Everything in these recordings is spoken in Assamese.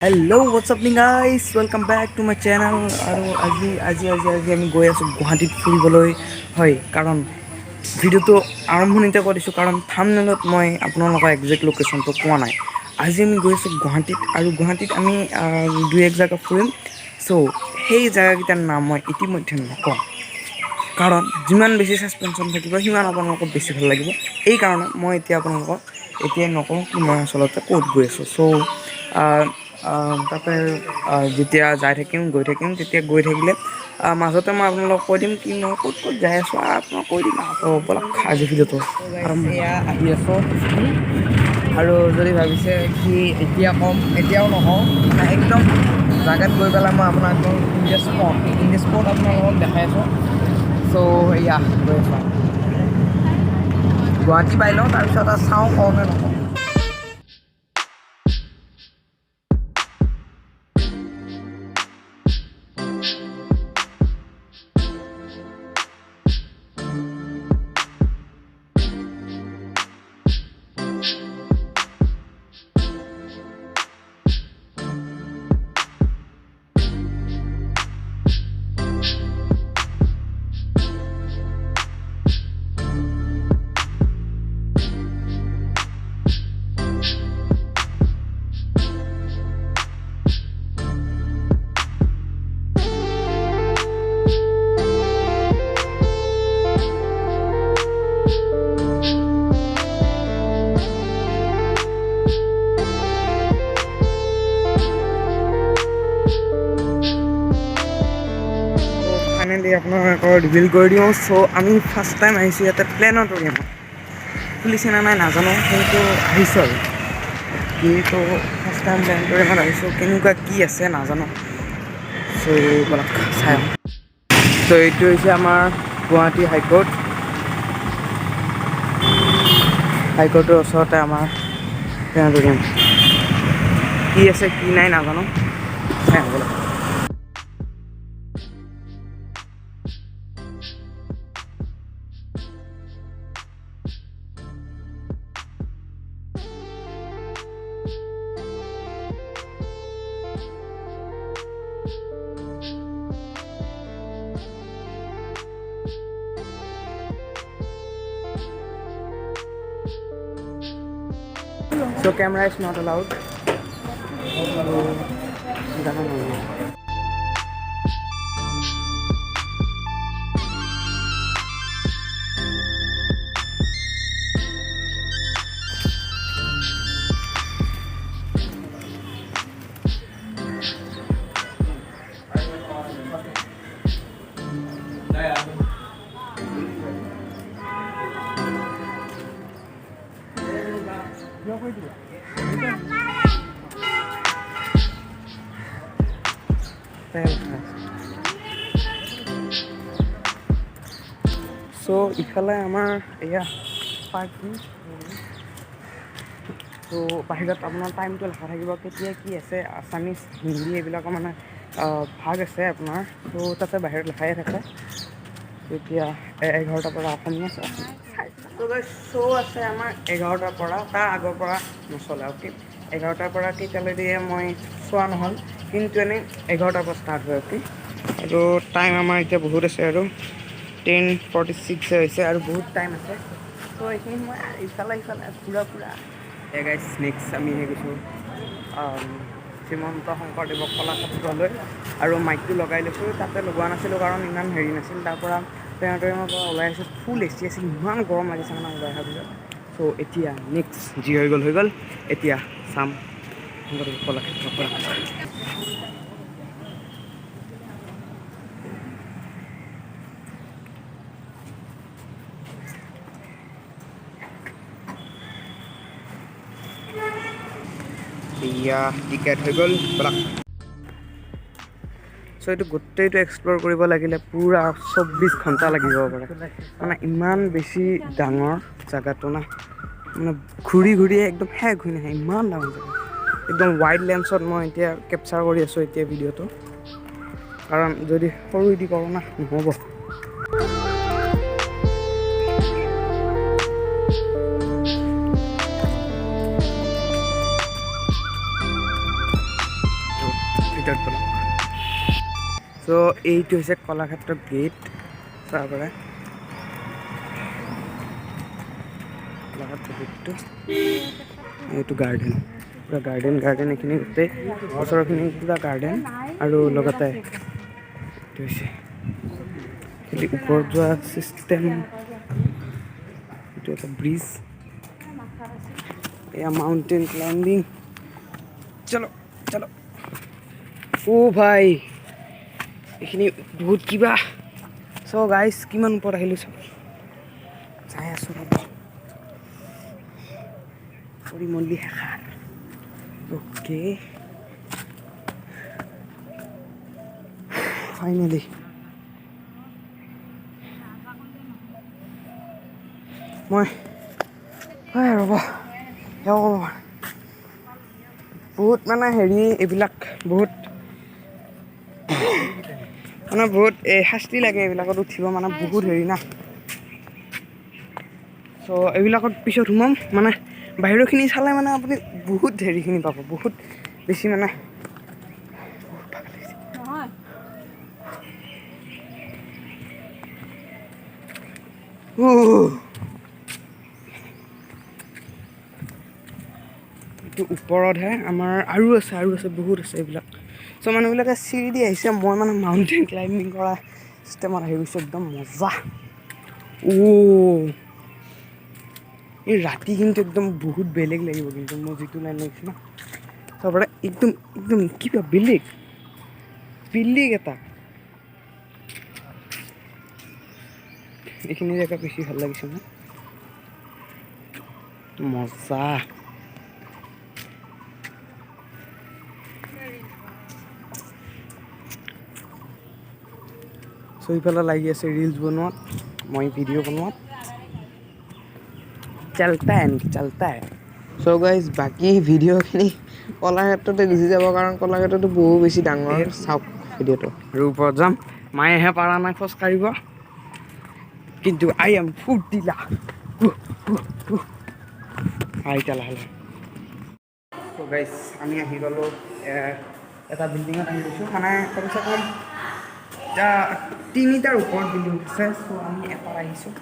Hello, what's happening guys? Welcome back to my channel. আৰু আজি আমি গৈ আছোঁ গুৱাহাটীত ফুৰিবলৈ হয় কাৰণ ভিডিঅ'টো আৰম্ভণিতে কৈ দিছোঁ কাৰণ থাম্বনেইলত মই আপোনালোকৰ একজেক্ট লোকেশ্যনটো কোৱা নাই। আজি আমি গৈ আছোঁ গুৱাহাটীত আৰু গুৱাহাটীত আমি দুই এক জেগা ফুৰিম। চ' সেই জেগাকেইটাৰ নাম মই ইতিমধ্যে নকওঁ কাৰণ যিমান বেছি ছাছপেনশ্যন থাকিব সিমান আপোনালোকক বেছি ভাল লাগিব। এই কাৰণে মই এতিয়া আপোনালোকক এতিয়াই নকওঁ কি মই আচলতে ক'ত গৈ আছোঁ। তাতে যেতিয়া যাই থাকিম গৈ থাকিম তেতিয়া গৈ থাকিলে মাজতে মই আপোনালোকক কৈ দিম কি মই ক'ত ক'ত যাই আছোঁ আৰু আপোনাক কৈ দিম ব'লক আজি ভিডিঅ'টো এয়া আহি আছোঁ। আৰু যদি ভাবিছে কি এতিয়া কম এতিয়াও নকওঁ মানে একদম জাগাত গৈ পেলাই মই আপোনাক একদম ইন দ্য স্পট আপোনালোকক দেখাই আছোঁ। চ' এয়া গৈ আছোঁ গুৱাহাটী পাই লওঁ তাৰপিছত চাওঁ কওঁ নে নকওঁ। ফাইনেলি আপোনালোকক ৰিভিল কৰি দিওঁ। চ' আমি ফাৰ্ষ্ট টাইম আহিছোঁ ইয়াতে প্লেনেটৰিয়ামত। খুলিছে নে নাই নাজানো কিন্তু আহিছোঁ আৰু কিন্তু ফাৰ্ষ্ট টাইম প্লেনেটৰিয়ামত আহিছোঁ। কেনেকুৱা কি আছে নাজানো। চ' ব'লক চাই আহোঁ। চ' এইটো হৈছে আমাৰ গুৱাহাটী হাইকোৰ্টৰ ওচৰতে আমাৰ প্লেনেটৰিয়াম। কি আছে কি নাই নাজানো, চাই আহোঁ ব'লক। So camera is not allowed. চ' ইফালে আমাৰ এয়া পাৰ্কিং। চ' বাহিৰত আপোনাৰ টাইমটো লেখা থাকিব কেতিয়া কি আছে আছামিজ হিন্দী এইবিলাকৰ মানে ভাগ আছে আপোনাৰ। চ' তাতে বাহিৰত লেখাই থাকে। এতিয়া 11টাৰ পৰা অসমীয়া চ' আছে আমাৰ 11টাৰ পৰা, তাৰ আগৰ পৰা নচলে। অ'কে 11টাৰ পৰা কেতিয়ালৈ দিয়ে মই চোৱা নহ'ল কিন্তু এনেই 11টাৰ পৰা ষ্টাৰ্ট হয়। অ'কে আৰু টাইম আমাৰ এতিয়া বহুত আছে আৰু 10:46 হৈছে আৰু বহুত টাইম আছে। চ' এইখিনি মই ইফালে ফুৰা গাইজ নেক্সট আমি হেৰি গৈছোঁ শ্ৰীমন্ত শংকৰদেৱৰ কলাক্ষেত্ৰলৈ আৰু মাইকটো লগাই লৈছোঁ। তাতে লগোৱা নাছিলোঁ কাৰণ ইমান হেৰি নাছিল। তাৰ পৰা প্লেনেটৰিয়ামৰ পৰা ওলাই আহিছোঁ, ফুল এচি আছিল, ইমান গৰম লাগিছে মানে ওলাই অহাৰ পিছত। চ' এতিয়া নেক্সট যি হৈ গ'ল এতিয়া চাম শংকৰদেৱ কলাক্ষেত্ৰৰ পৰা। এয়া টিকেট হৈ গ'ল ব'লক। চ' এইটো গোটেইটো এক্সপ্ল'ৰ কৰিব লাগিলে পূৰা 24 ঘণ্টা লাগিব পাৰে মানে ইমান বেছি ডাঙৰ জেগাটো না, মানে ঘূৰি একদম শেষ হৈ নাহে ইমান ডাঙৰ জেগা। একদম ৱাইড লেন্সত মই এতিয়া কেপচাৰ কৰি আছোঁ এতিয়া ভিডিঅ'টো কাৰণ যদি সৰুদি কৰোঁ না নহ'ব। ভিতৰত বলক। চ' এইটো হৈছে কলাক্ষেত্ৰ গেট। তাৰ পৰা কলাক্ষেত্ৰ গেটটো, এইটো গাৰ্ডেন, পুৰা গাৰ্ডেন এইখিনি গোটেই ওচৰৰখিনি পুৰা গাৰ্ডেন। আৰু লগতে এইটো হৈছে ওপৰত যোৱা চিষ্টেম, এইটো এটা ব্ৰিজ, এয়া মাউণ্টেইন ক্লাইম্বিং। চলো চলো। অ' ভাই এইখিনি বহুত কিবা। চ' গাইজ কিমান ওপৰত আহিলোঁ চাওক, যাই আছোঁ ৰ'ব, পৰিমল্লি শাখা। অ'কে ফাইনেলি মই ৰ'ব বহুত মানে হেৰি এইবিলাক বহুত মানে বহুত শাস্তি লাগে এইবিলাকত উঠিব, মানে বহুত হেৰি না। চ' এইবিলাকত পিছত সোমাম, মানে বাহিৰৰখিনি চালে মানে আপুনি বহুত হেৰিখিনি পাব, বহুত বেছি মানে এইটো ওপৰতহে আমাৰ আৰু আছে বহুত আছে এইবিলাক। চ' মানুহবিলাকে চিৰি দি আহিছে, মই মানে মাউণ্টেইন ক্লাইম্বিং কৰা চিষ্টেমত আহি গৈছোঁ, একদম মজা। এই ৰাতি কিন্তু একদম বহুত বেলেগ লাগিব, কিন্তু মই যিটো লাইন লাগিছে ন, তাৰপৰা একদম কিবা বেলেগ এটা এইখিনি জেগা বেছি ভাল লাগিছে মোৰ, মজা। চ' ইফালে লাগি আছে ৰিলচ বনোৱাত, মই ভিডিঅ' বনোৱাত, চলতা হে। চ' গাইজ বাকী ভিডিঅ'খিনি কলাক্ষেত্ৰতে গুচি যাব, কাৰণ কলাক্ষেত্ৰতো বহুত বেছি ডাঙৰ, চাওক ভিডিঅ'টো। আৰু ওপৰত যাম, মায়েহে পাৰা নাই খোজ কাঢ়িব, কিন্তু আই এম ফুৰ্তিলা। এতিয়া লাহে লাহে চ' গাইজ আমি আহি গ'লোঁ এটা বিল্ডিঙত আহি গৈছোঁ, মানে কমচে কম এতিয়া 3টাৰ ওপৰত বিল্ডিং আছে। চ' আমি এটাত আহিছোঁ,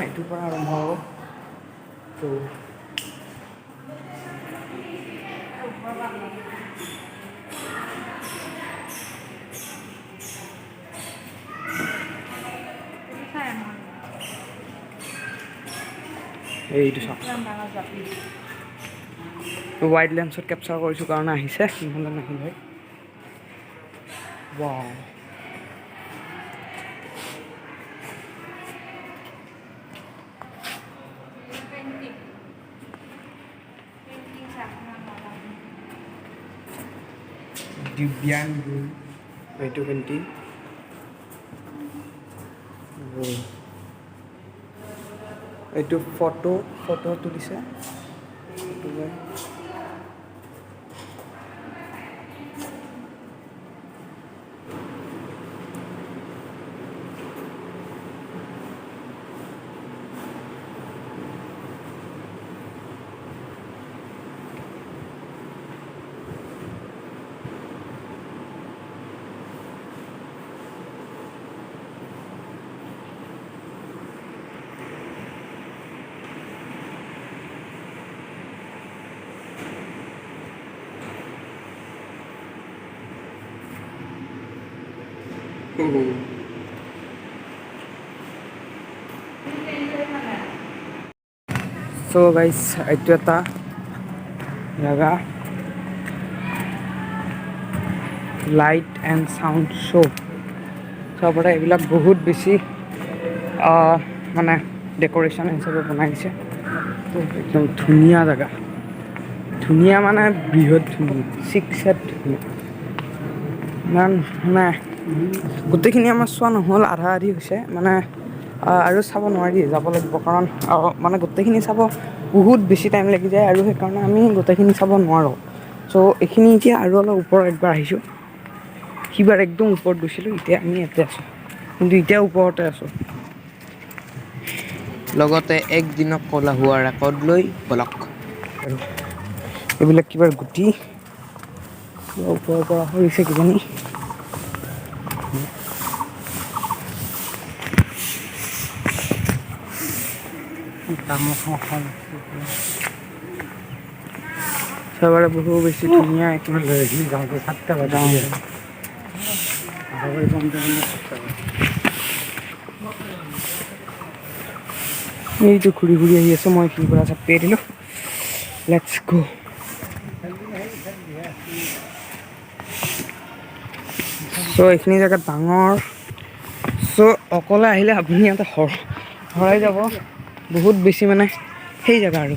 এইটোৰ পৰা আৰম্ভ হ'ব। চ' এইটো চাওক, ৱাইড লেন্সত কেপচাৰ কৰিছোঁ কাৰণে আহিছে, নহ'লে নাহিল হয়। ৱাও, দিব্যাংগ এইটো পেইণ্টিং, এইটো ফটো তুলিছে। চ' গাইজ এইটো এটা জেগা, লাইট এণ্ড চাউণ্ড শ্ব'। চবতে এইবিলাক বহুত বেছি মানে ডেক'ৰেশ্যন হিচাপে বনাই দিছে, একদম ধুনীয়া জেগা, ধুনীয়া মানে বৃহৎ ধুনীয়া, ধুনীয়া। ইমান মানে গোটেইখিনি আমাৰ চোৱা নহ'ল, আধা আধি হৈছে, মানে আৰু চাব নোৱাৰি, যাব লাগিব, কাৰণ মানে গোটেইখিনি চাব বহুত বেছি টাইম লাগি যায়, আৰু সেইকাৰণে আমি গোটেইখিনি চাব নোৱাৰোঁ। চ' এইখিনি এতিয়া আৰু অলপ ওপৰত একবাৰ আহিছোঁ, সিবাৰ একদম ওপৰত গৈছিলোঁ, এতিয়া আমি ইয়াতে আছোঁ, কিন্তু এতিয়া ওপৰতে আছোঁ। লগতে একদিনক কলা হোৱা ৰেকৰ্ড লৈ বলক। এইবিলাক কিবাৰ গুটি, ওপৰৰ পৰা কৰিছে কিজানি চবৰে বহু বেছি ধুনীয়া এইটো ঘূৰি ঘূৰি আহি আছে মই এইখিনিৰ পৰা চাপিয়াই দিলোঁ লেটছ গো চ' এইখিনি জেগাত ডাঙৰ চ' অকলে আহিলে আপুনি ইয়াতে হৰাই যাব বহুত বেছি মানে সেই জেগা আৰু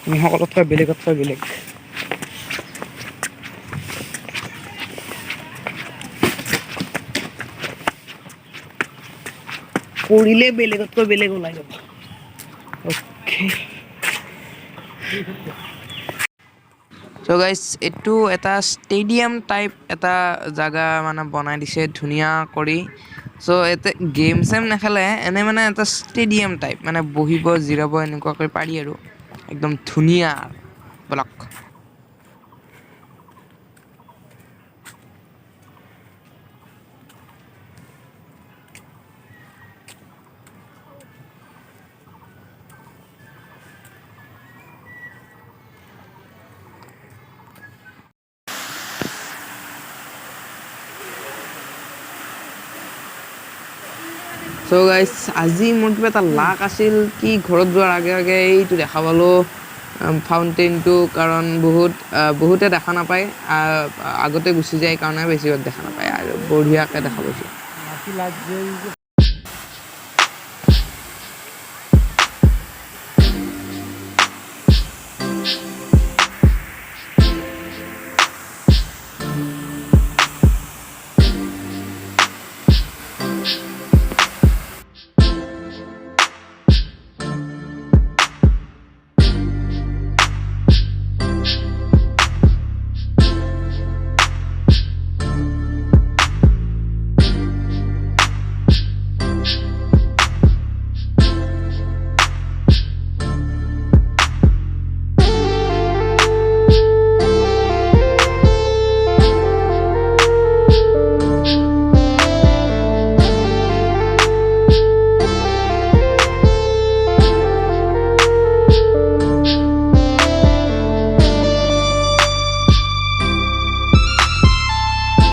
আমি সকলোতকৈ বেলেগতকৈ বেলেগ পৰিলে বেলেগতকৈ বেলেগ ওলাই যাব অ'কে চ' গাইজ এইটো এটা ষ্টেডিয়াম টাইপ এটা জাগা মানে বনাই দিছে ধুনীয়া কৰি চ' ইয়াতে গেম চেম নেখেলে এনে মানে এটা ষ্টেডিয়াম টাইপ মানে বহিব জিৰাব এনেকুৱাকৈ পাৰি আৰু একদম ধুনীয়া বলক চ' গাইজ আজি মোৰ কিবা এটা লাক আছিল কি ঘৰত যোৱাৰ আগে আগে এইটো দেখা পালোঁ ফাউণ্টেইনটো কাৰণ বহুতে দেখা নাপায় আগতে গুচি যায় কাৰণে বেছিভাগ দেখা নাপায় আৰু বঢ়িয়াকৈ দেখা পাইছোঁ